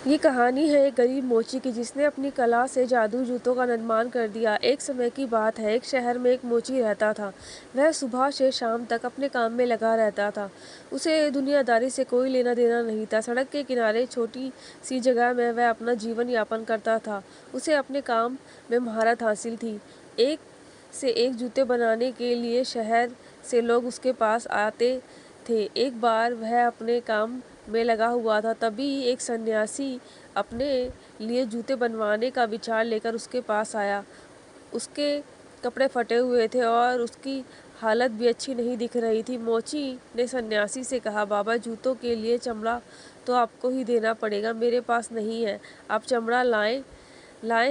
ये कहानी है एक गरीब मोची की जिसने अपनी कला से जादू जूतों का निर्माण कर दिया। एक समय की बात है, एक शहर में एक मोची रहता था। वह सुबह से शाम तक अपने काम में लगा रहता था। उसे दुनियादारी से कोई लेना देना नहीं था। सड़क के किनारे छोटी सी जगह में वह अपना जीवन यापन करता था। उसे अपने काम में महारत हासिल थी। एक से एक जूते बनाने के लिए शहर से लोग उसके पास आते थे। एक बार वह अपने काम में लगा हुआ था, तभी एक सन्यासी अपने लिए जूते बनवाने का विचार लेकर उसके पास आया। उसके कपड़े फटे हुए थे और उसकी हालत भी अच्छी नहीं दिख रही थी। मोची ने सन्यासी से कहा, बाबा, जूतों के लिए चमड़ा तो आपको ही देना पड़ेगा, मेरे पास नहीं है। आप चमड़ा लाए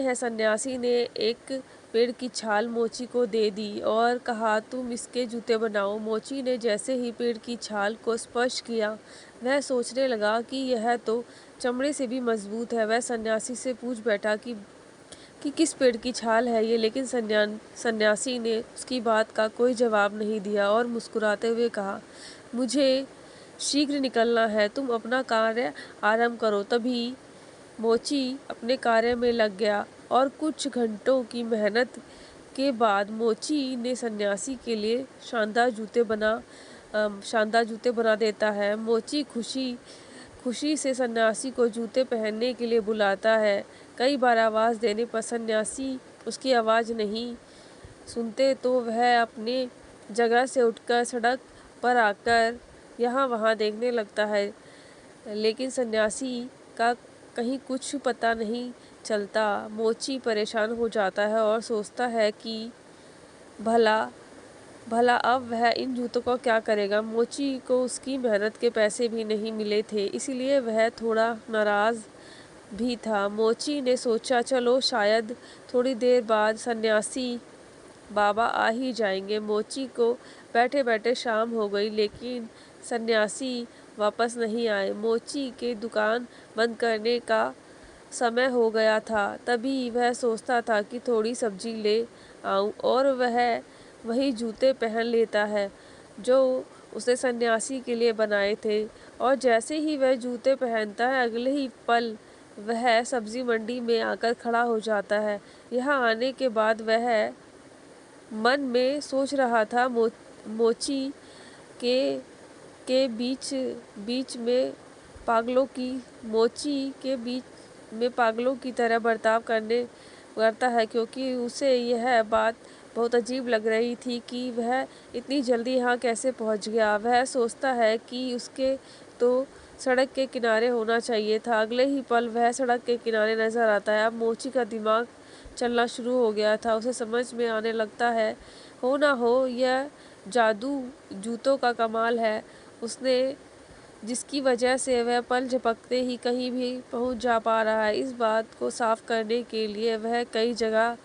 हैं। सन्यासी ने एक पेड़ की छाल मोची को दे दी और कहा, तुम इसके जूते बनाओ। मोची ने जैसे ही पेड़ की छाल को स्पर्श किया, वह सोचने लगा कि यह तो चमड़े से भी मजबूत है। वह सन्यासी से पूछ बैठा कि किस पेड़ की छाल है ये, लेकिन सन्यासी ने उसकी बात का कोई जवाब नहीं दिया और मुस्कुराते हुए कहा, मुझे शीघ्र निकलना है, तुम अपना कार्य आरंभ करो। तभी मोची अपने कार्य में लग गया और कुछ घंटों की मेहनत के बाद मोची ने सन्यासी के लिए शानदार जूते बना देता है। मोची खुशी से सन्यासी को जूते पहनने के लिए बुलाता है। कई बार आवाज़ देने पर सन्यासी उसकी आवाज़ नहीं सुनते तो वह अपने जगह से उठकर सड़क पर आकर यहाँ वहाँ देखने लगता है, लेकिन सन्यासी का कहीं कुछ पता नहीं चलता। मोची परेशान हो जाता है और सोचता है कि भला अब वह इन जूतों को क्या करेगा। मोची को उसकी मेहनत के पैसे भी नहीं मिले थे, इसलिए वह थोड़ा नाराज़ भी था। मोची ने सोचा, चलो शायद थोड़ी देर बाद सन्यासी बाबा आ ही जाएंगे। मोची को बैठे बैठे शाम हो गई, लेकिन सन्यासी वापस नहीं आए। मोची के दुकान बंद करने का समय हो गया था। तभी वह सोचता था कि थोड़ी सब्जी ले आऊं और वह वही जूते पहन लेता है जो उसने सन्यासी के लिए बनाए थे। और जैसे ही वह जूते पहनता है, अगले ही पल वह सब्जी मंडी में आकर खड़ा हो जाता है। यहाँ आने के बाद वह मन में सोच रहा था, मोची के के बीच में पागलों की तरह बर्ताव करता है, क्योंकि उसे यह बात बहुत अजीब लग रही थी कि वह इतनी जल्दी यहाँ कैसे पहुँच गया। वह सोचता है कि उसके तो सड़क के किनारे होना चाहिए था। अगले ही पल वह सड़क के किनारे नजर आता है। अब मोची का दिमाग चलना शुरू हो गया था। उसे समझ में आने लगता है, हो ना हो यह जादू जूतों का कमाल है, उसने जिसकी वजह से वह पल झपकते ही कहीं भी पहुंच जा पा रहा है। इस बात को साफ करने के लिए वह कई जगह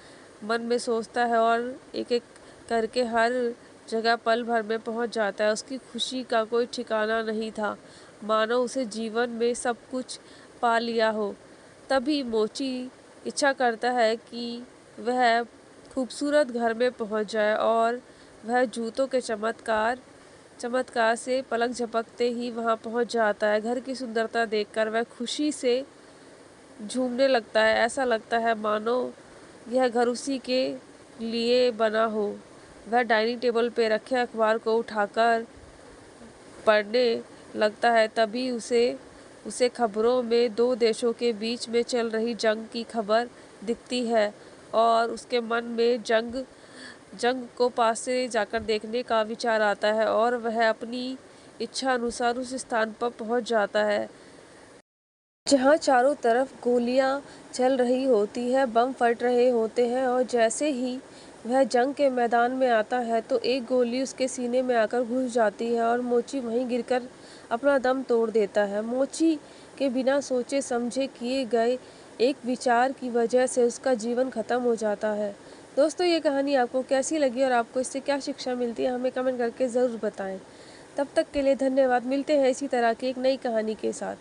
मन में सोचता है और एक एक करके हर जगह पल भर में पहुंच जाता है। उसकी खुशी का कोई ठिकाना नहीं था, मानो उसे जीवन में सब कुछ पा लिया हो। तभी मोची इच्छा करता है कि वह खूबसूरत घर में पहुंच जाए और वह जूतों के चमत्कार से पलक झपकते ही वहां पहुंच जाता है। घर की सुंदरता देखकर वह खुशी से झूमने लगता है। ऐसा लगता है मानो यह घर उसी के लिए बना हो। वह डाइनिंग टेबल पर रखे अखबार को उठाकर पढ़ने लगता है। तभी उसे खबरों में दो देशों के बीच में चल रही जंग की खबर दिखती है और उसके मन में जंग को पास से जाकर देखने का विचार आता है और वह अपनी इच्छा अनुसार उस स्थान पर पहुंच जाता है जहां चारों तरफ गोलियां चल रही होती है, बम फट रहे होते हैं। और जैसे ही वह जंग के मैदान में आता है तो एक गोली उसके सीने में आकर घुस जाती है और मोची वहीं गिरकर अपना दम तोड़ देता है। मोची के बिना सोचे समझे किए गए एक विचार की वजह से उसका जीवन खत्म हो जाता है। दोस्तों, ये कहानी आपको कैसी लगी और आपको इससे क्या शिक्षा मिलती है, हमें कमेंट करके ज़रूर बताएं। तब तक के लिए धन्यवाद। मिलते हैं इसी तरह की एक नई कहानी के साथ।